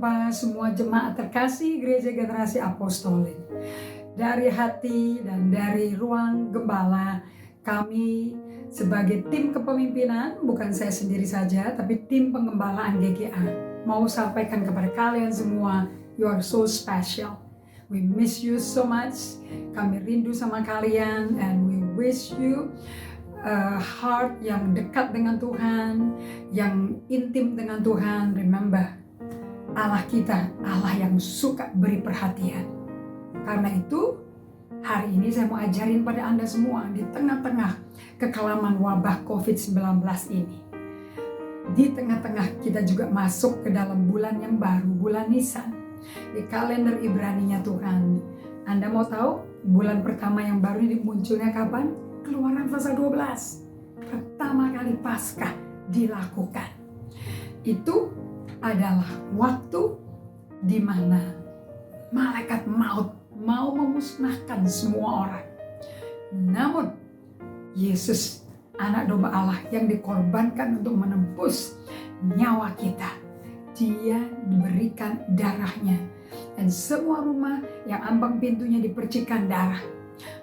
berjumpa semua jemaat terkasih Gereja Generasi Apostolik. Dari hati dan dari ruang gembala, kami sebagai tim kepemimpinan, bukan saya sendiri saja, tapi tim penggembalaan GGA, mau sampaikan kepada kalian semua, you are so special. We miss you so much. Kami rindu sama kalian, and we wish you heart yang dekat dengan Tuhan, yang intim dengan Tuhan. Remember, Allah kita, Allah yang suka beri perhatian. Karena itu, hari ini saya mau ajarin pada Anda semua di tengah-tengah kekelaman wabah COVID-19 ini. Di tengah-tengah kita juga masuk ke dalam bulan yang baru, bulan Nisan. Di kalender Ibrani-nya Tuhan. Anda mau tahu bulan pertama yang baru ini munculnya kapan? Keluaran pasal 12. Pertama kali Paskah dilakukan. Itu adalah waktu di mana malaikat maut mau memusnahkan semua orang. Namun Yesus, anak domba Allah yang dikorbankan untuk menebus nyawa kita, Dia diberikan darahnya, dan semua rumah yang ambang pintunya dipercikan darah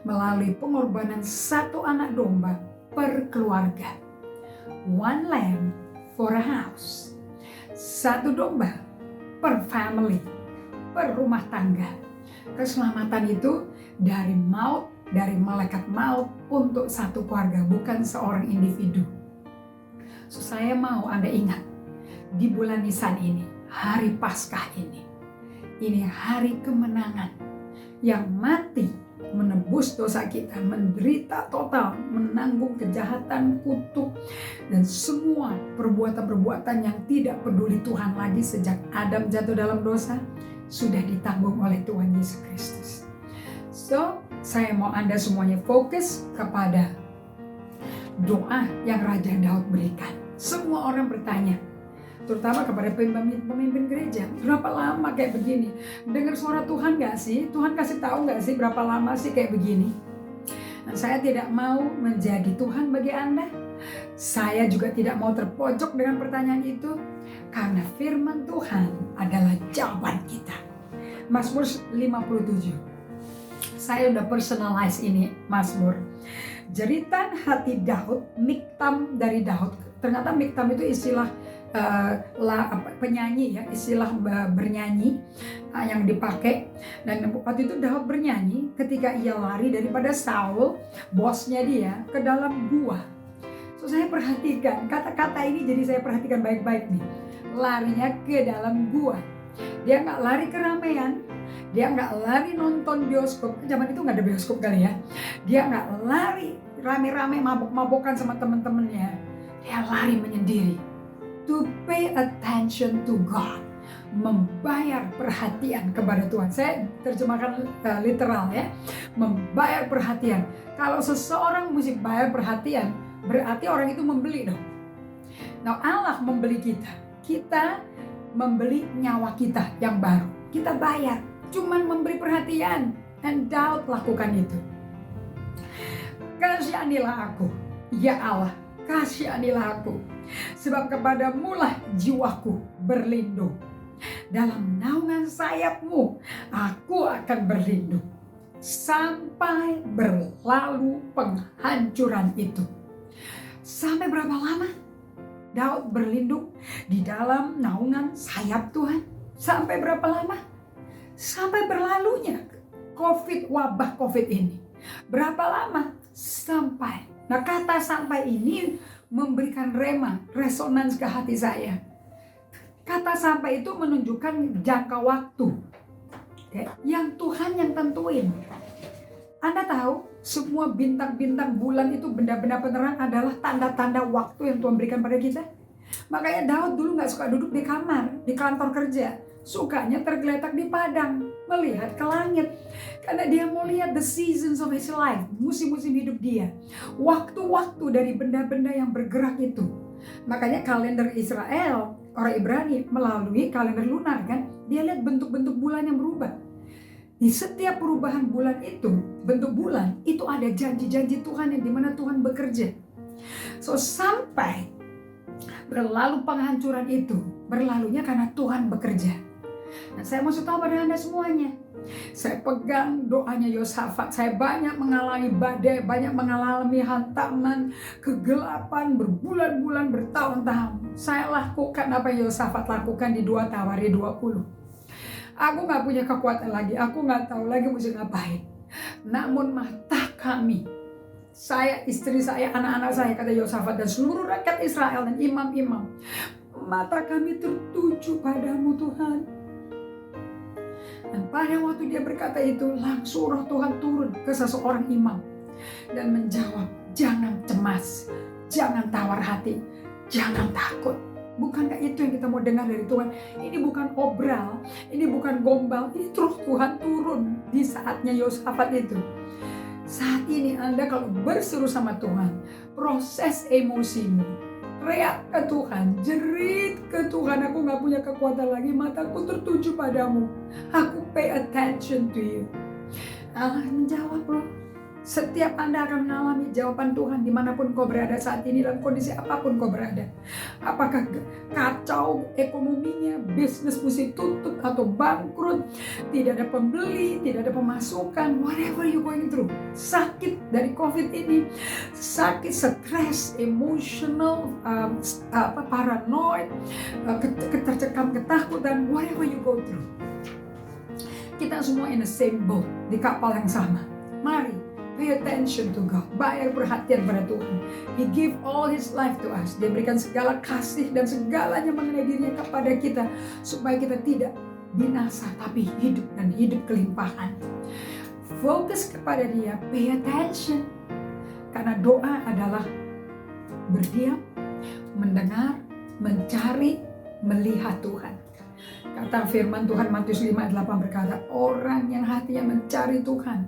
melalui pengorbanan satu anak domba per keluarga. One lamb for a house. Satu domba per family, per rumah tangga. Keselamatan itu dari maut, dari malaikat maut untuk satu keluarga, bukan seorang individu. So, saya mau Anda ingat, di bulan Nisan ini, hari Paskah ini hari kemenangan, yang mati menebus dosa kita, menderita total, menanggung kejahatan, kutuk, dan semua perbuatan-perbuatan yang tidak peduli Tuhan lagi sejak Adam jatuh dalam dosa, sudah ditanggung oleh Tuhan Yesus Kristus. So, saya mau Anda semuanya fokus kepada doa yang Raja Daud berikan. Semua orang bertanya, terutama kepada pemimpin gereja, berapa lama kayak begini? Dengar suara Tuhan gak sih? Tuhan kasih tahu gak sih berapa lama sih kayak begini? Nah, saya tidak mau menjadi Tuhan bagi Anda. Saya juga tidak mau terpojok dengan pertanyaan itu, karena firman Tuhan adalah jawaban kita. Mazmur 57. Saya udah personalize ini Mazmur. Jeritan hati Daud, miktam dari Daud. Ternyata miktam itu istilah penyanyi ya, istilah bernyanyi yang dipakai. Dan waktu itu Daud bernyanyi ketika ia lari daripada Saul, bosnya dia, ke dalam gua. So, saya perhatikan kata-kata ini, jadi saya perhatikan baik-baik nih. Larinya ke dalam gua. Dia nggak lari ke ramean, dia nggak lari nonton bioskop. Zaman itu nggak ada bioskop kali ya. Dia nggak lari rame-rame mabok-mabokan sama temen-temennya. Dia lari menyendiri. To pay attention to God, membayar perhatian kepada Tuhan. Saya terjemahkan literal ya, membayar perhatian. Kalau seseorang mesti bayar perhatian, berarti orang itu membeli dong. Nah, Allah membeli kita. Kita membeli nyawa kita yang baru. Kita bayar, cuman memberi perhatian. Dan Daud lakukan itu. Kasihanilah aku, ya Allah, kasihanilah aku. Sebab kepadamulah jiwaku berlindung. Dalam naungan sayapmu aku akan berlindung. Sampai berlalu penghancuran itu. Sampai berapa lama Daud berlindung di dalam naungan sayap Tuhan? Sampai berapa lama? Sampai berlalunya wabah COVID ini. Berapa lama? Sampai. Nah, kata sampai ini memberikan resonans ke hati saya. Kata sampai itu menunjukkan jangka waktu yang Tuhan yang tentuin. Anda tahu, semua bintang-bintang bulan itu, benda-benda penerang adalah tanda-tanda waktu yang Tuhan berikan pada kita. Makanya Daud dulu gak suka duduk di kamar, di kantor kerja. Sukanya tergeletak di padang, melihat ke langit. Karena dia mau lihat the seasons of his life, musim-musim hidup dia. Waktu-waktu dari benda-benda yang bergerak itu. Makanya kalender Israel, orang Ibrani, melalui kalender lunar kan, dia lihat bentuk-bentuk bulan yang berubah. Di setiap perubahan bulan itu, bentuk bulan, itu ada janji-janji Tuhan yang dimana Tuhan bekerja. So, sampai berlalu penghancuran itu, berlalunya karena Tuhan bekerja. Dan saya mau tahu pada Anda semuanya. Saya pegang doanya Yosafat. Saya banyak mengalami badai, banyak mengalami hantaman, kegelapan berbulan-bulan, bertahun-tahun. Saya lakukan apa yang Yosafat lakukan di 2 Tawari 20. Aku gak punya kekuatan lagi, aku gak tahu lagi mesti ngapain. Namun mata kami, saya, istri saya, anak-anak saya, kata Yosafat, dan seluruh rakyat Israel dan imam-imam, mata kami tertuju padamu Tuhan. Dan pada waktu dia berkata itu, langsung roh Tuhan turun ke seseorang imam dan menjawab, jangan cemas, jangan tawar hati, jangan takut. Bukankah itu yang kita mau dengar dari Tuhan? Ini bukan obral, ini bukan gombal, ini terus Tuhan turun di saatnya Yosafat itu. Saat ini Anda kalau berseru sama Tuhan, proses emosimu, teriak ke Tuhan, jerit ke Tuhan, aku gak punya kekuatan lagi, mataku tertuju padamu, aku pay attention to you. Allah menjawab loh. Setiap Anda akan mengalami jawaban Tuhan dimanapun kau berada saat ini, dalam kondisi apapun kau berada. Apakah kacau ekonominya, bisnis mesti tutup atau bangkrut, tidak ada pembeli, tidak ada pemasukan, whatever you going through. Sakit dari COVID ini, sakit, stres, emotional, paranoid, ketercekam, ketakutan, whatever you go through. Kita semua in the same boat, di kapal yang sama. Mari pay attention to God. Bayar perhatian pada Tuhan. He give all His life to us. Dia berikan segala kasih dan segalanya mengenai dirinya kepada kita, supaya kita tidak binasa, tapi hidup dan hidup kelimpahan. Fokus kepada Dia, pay attention. Karena doa adalah berdiam, mendengar, mencari, melihat Tuhan. Kata firman Tuhan Matius 5:8 berkata, orang yang hatinya mencari Tuhan,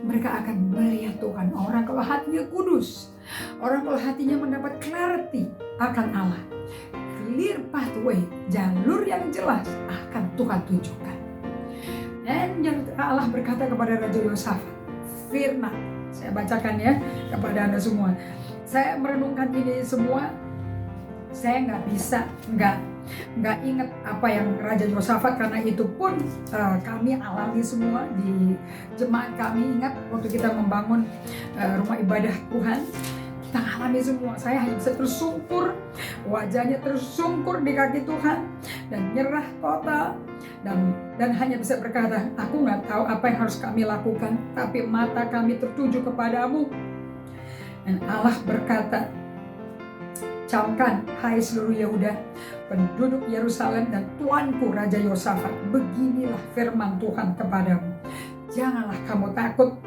mereka akan melihat Tuhan. Orang kalau hatinya kudus, orang kalau hatinya mendapat clarity akan Allah, clear pathway, jalur yang jelas akan Tuhan tunjukkan. Dan Allah berkata kepada Raja Yosafat, firman, saya bacakan ya kepada Anda semua. Saya merenungkan ini semua, saya nggak ingat apa yang Raja Yosafat, karena itu pun kami alami semua di jemaat kami. Ingat waktu kita membangun rumah ibadah Tuhan, kita alami semua. Saya hanya bisa tersungkur, wajahnya tersungkur di kaki Tuhan dan nyerah total, dan hanya bisa berkata, aku nggak tahu apa yang harus kami lakukan, tapi mata kami tertuju kepadamu. Dan Allah berkata, camkan, hai seluruh Yehuda, penduduk Yerusalem dan tuanku Raja Yosafat, beginilah firman Tuhan kepadamu. Janganlah kamu takut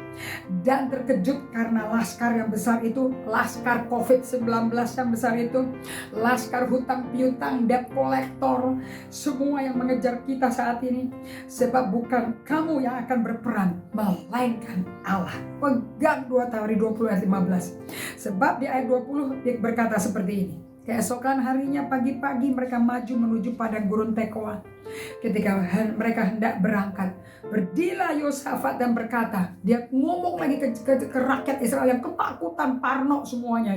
dan terkejut karena laskar yang besar itu, laskar COVID-19 yang besar itu, laskar hutang piutang, debt collector, semua yang mengejar kita saat ini. Sebab bukan kamu yang akan berperang, melainkan Allah. Pegang 2 Tawari 20 ayat 15. Sebab di ayat 20 dia berkata seperti ini. Keesokan harinya pagi-pagi mereka maju menuju padang gurun Tekoa. Ketika mereka hendak berangkat, berdirilah Yosafat dan berkata, dia ngomong lagi ke rakyat Israel yang ketakutan, parno semuanya,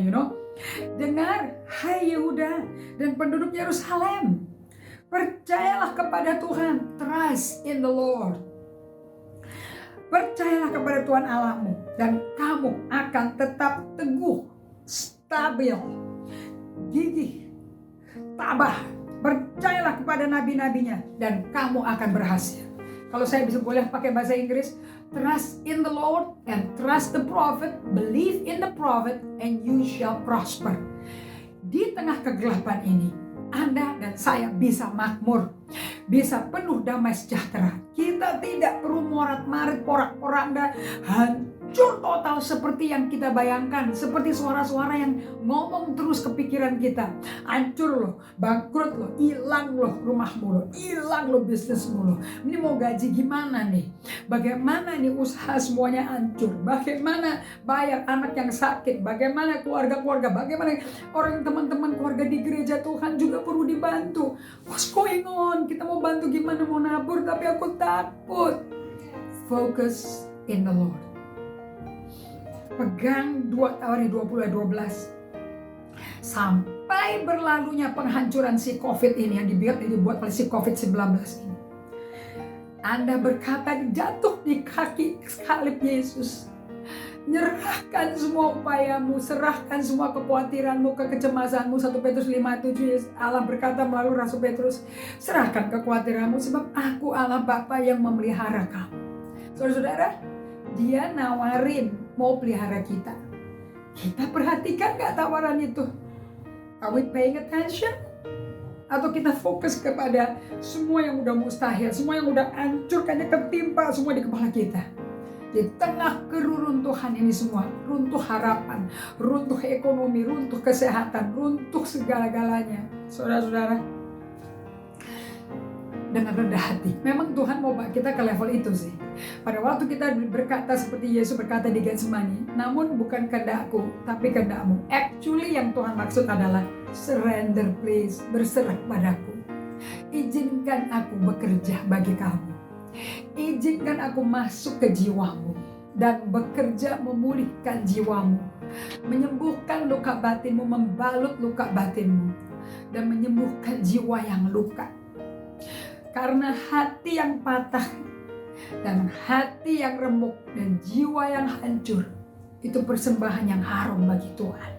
dengar, hai Yehuda dan penduduk Yerusalem, percayalah kepada Tuhan, trust in the Lord. Percayalah kepada Tuhan Allahmu dan kamu akan tetap teguh, stabil, gigih, tabah. Percayalah kepada nabi-nabinya dan kamu akan berhasil. Kalau saya bisa boleh pakai bahasa Inggris, trust in the Lord and trust the prophet, believe in the prophet and you shall prosper. Di tengah kegelapan ini, Anda dan saya bisa makmur, bisa penuh damai sejahtera. Kita tidak perlu morat-marit, porak-poranda, hancur total seperti yang kita bayangkan, seperti suara-suara yang ngomong terus ke pikiran kita. Hancur loh, bangkrut loh, hilang loh rumahmu loh, hilang loh bisnismu loh. Ini mau gaji gimana nih? Bagaimana nih usaha semuanya hancur? Bagaimana bayar anak yang sakit? Bagaimana keluarga-keluarga? Bagaimana orang teman-teman keluarga di gereja Tuhan juga perlu dibantu? What's going on? Kita mau bantu gimana, mau nabur tapi aku takut. Focus in the Lord. Pegang 2 Tawari 20 ayat 12. Sampai berlalunya penghancuran si COVID ini yang dibuat oleh si COVID-19 ini. Anda berkata jatuh di kaki salib Yesus. Nyerahkan semua upayamu, serahkan semua kekhawatiranmu, kecemasanmu. 1 Petrus 5:7 Allah berkata melalui Rasul Petrus, serahkan kekhawatiranmu sebab aku Allah Bapa yang memelihara kamu. Saudara-saudara, dia nawarin mau pelihara kita. Kita perhatikan gak tawaran itu? Are we paying attention? Atau kita fokus kepada semua yang udah mustahil, semua yang udah hancur, kayaknya ketimpa semua di kepala kita. Di tengah keruntuhan ini semua, runtuh harapan, runtuh ekonomi, runtuh kesehatan, runtuh segala-galanya. Saudara-saudara, dengan rendah hati. Memang Tuhan mau bawa kita ke level itu sih. Pada waktu kita berkata seperti Yesus berkata di Getsemani, namun bukan kehendakku, tapi kehendakmu. Actually yang Tuhan maksud adalah surrender please, berserah padaku. Izinkan aku bekerja bagi kamu. Izinkan aku masuk ke jiwamu dan bekerja memulihkan jiwamu, menyembuhkan luka batinmu, membalut luka batinmu, dan menyembuhkan jiwa yang luka. Karena hati yang patah dan hati yang remuk dan jiwa yang hancur itu persembahan yang harum bagi Tuhan.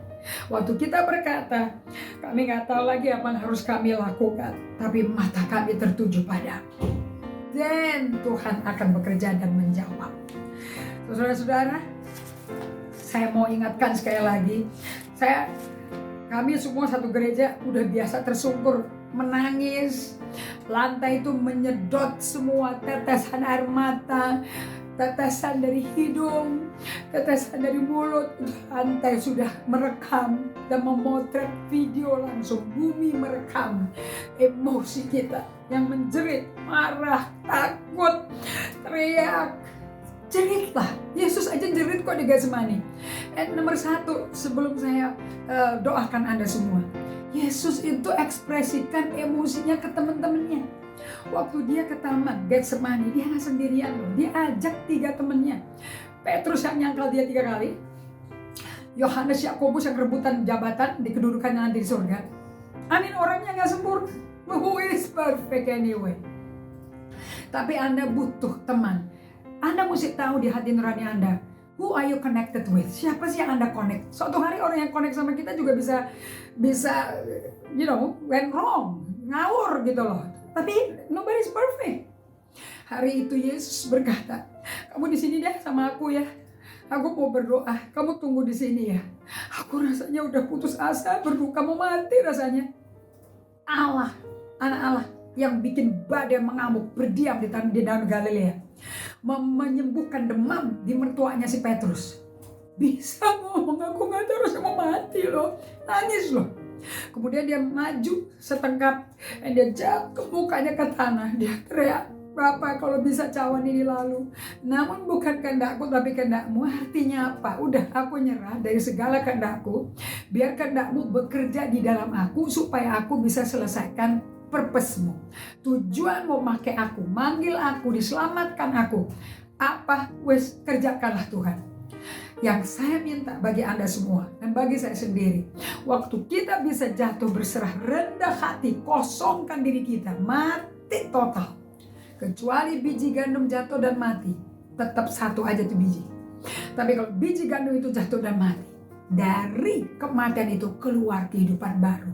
Waktu kita berkata, kami gak tahu lagi apa yang harus kami lakukan, tapi mata kami tertuju padamu, dan Tuhan akan bekerja dan menjawab. Saudara-saudara, saya mau ingatkan sekali lagi, kami semua satu gereja udah biasa tersungkur, menangis, lantai itu menyedot semua tetesan air mata, tetesan dari hidung, tetesan dari mulut. Lantai sudah merekam dan memotret video langsung. Bumi merekam emosi kita yang menjerit, marah, takut, teriak. Jeritlah, Yesus aja jerit kok di Getsemani. Nomor 1, sebelum saya doakan Anda semua, Yesus itu ekspresikan emosinya ke teman-temannya. Waktu dia ke taman Getsemani, dia nggak sendirian loh. Dia ajak 3 temannya. Petrus yang nyangkal dia 3 kali. Yohanes, Yakobus yang rebutan jabatan di kedudukan nanti di surga. Amin, orangnya nggak sempurna. Who is perfect anyway? Tapi Anda butuh teman. Anda mesti tahu di hati nurani Anda, who are you connected with? Siapa sih yang Anda connect? Suatu hari orang yang connect sama kita juga bisa went wrong, ngawur gitu loh. Tapi nobody's perfect. Hari itu Yesus berkata, kamu di sini deh sama aku ya. Aku mau berdoa, kamu tunggu di sini ya. Aku rasanya udah putus asa, berduka mau mati rasanya. Allah, anak Allah yang bikin badai mengamuk berdiam di danau Galilea, menyembuhkan demam di mertuanya si Petrus. Bisa ngomong, aku nggak tahu rasanya mau mati loh, nangis loh. Kemudian dia maju setengkap, dan dia jatuh mukanya ke tanah. Dia teriak, Bapa kalau bisa cawan ini lalu, namun bukan kehendakku tapi kehendakmu. Artinya apa? Udah, aku nyerah dari segala kehendakku, biar kehendakmu bekerja di dalam aku supaya aku bisa selesaikan purpose-mu. Tujuanmu pakai aku, manggil aku, diselamatkan aku. Apa? Wes, kerjakanlah Tuhan. Yang saya minta bagi Anda semua dan bagi saya sendiri, waktu kita bisa jatuh berserah, rendah hati, kosongkan diri kita, mati total. Kecuali biji gandum jatuh dan mati, tetap satu aja tuh biji. Tapi kalau biji gandum itu jatuh dan mati, dari kematian itu keluar kehidupan baru,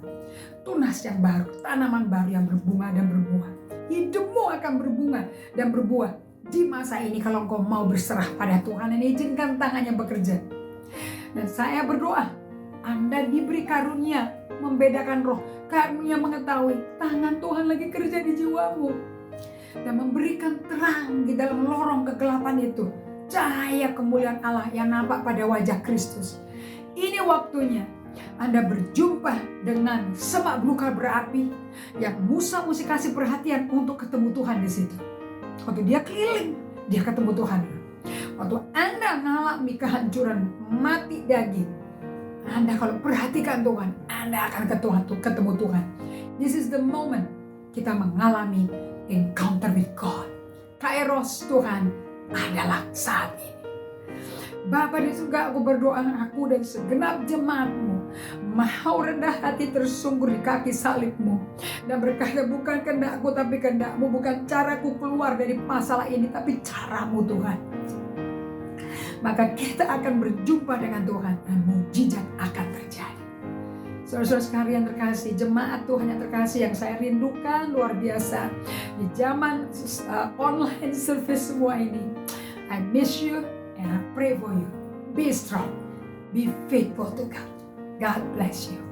tunas yang baru, tanaman baru yang berbunga dan berbuah. Hidupmu akan berbunga dan berbuah di masa ini kalau engkau mau berserah pada Tuhan dan izinkan tangannya bekerja. Dan saya berdoa, Anda diberi karunia membedakan roh, karunia mengetahui tangan Tuhan lagi kerja di jiwamu dan memberikan terang di dalam lorong kegelapan itu, cahaya kemuliaan Allah yang nampak pada wajah Kristus. Ini waktunya Anda berjumpa dengan semak belukar berapi yang Musa mesti kasih perhatian untuk ketemu Tuhan di situ. Waktu dia keliling, dia ketemu Tuhan. Waktu Anda mengalami kehancuran, mati daging, Anda kalau perhatikan Tuhan, Anda akan ketemu Tuhan. This is the moment kita mengalami encounter with God. Kairos Tuhan adalah saat ini. Bapa di surga, aku berdoa aku dan segenap jemaat-Mu mau rendah hati tersungkur di kaki salib-Mu dan berkata, bukan kehendakku tapi kehendak-Mu, bukan caraku keluar dari masalah ini tapi cara-Mu Tuhan. Maka kita akan berjumpa dengan Tuhan dan mukjizat akan terjadi. Saudara-saudara sekalian terkasih, jemaat Tuhan yang terkasih, yang saya rindukan luar biasa di zaman online service semua ini. I miss you and I pray for you. Be strong, be faithful to God. God bless you.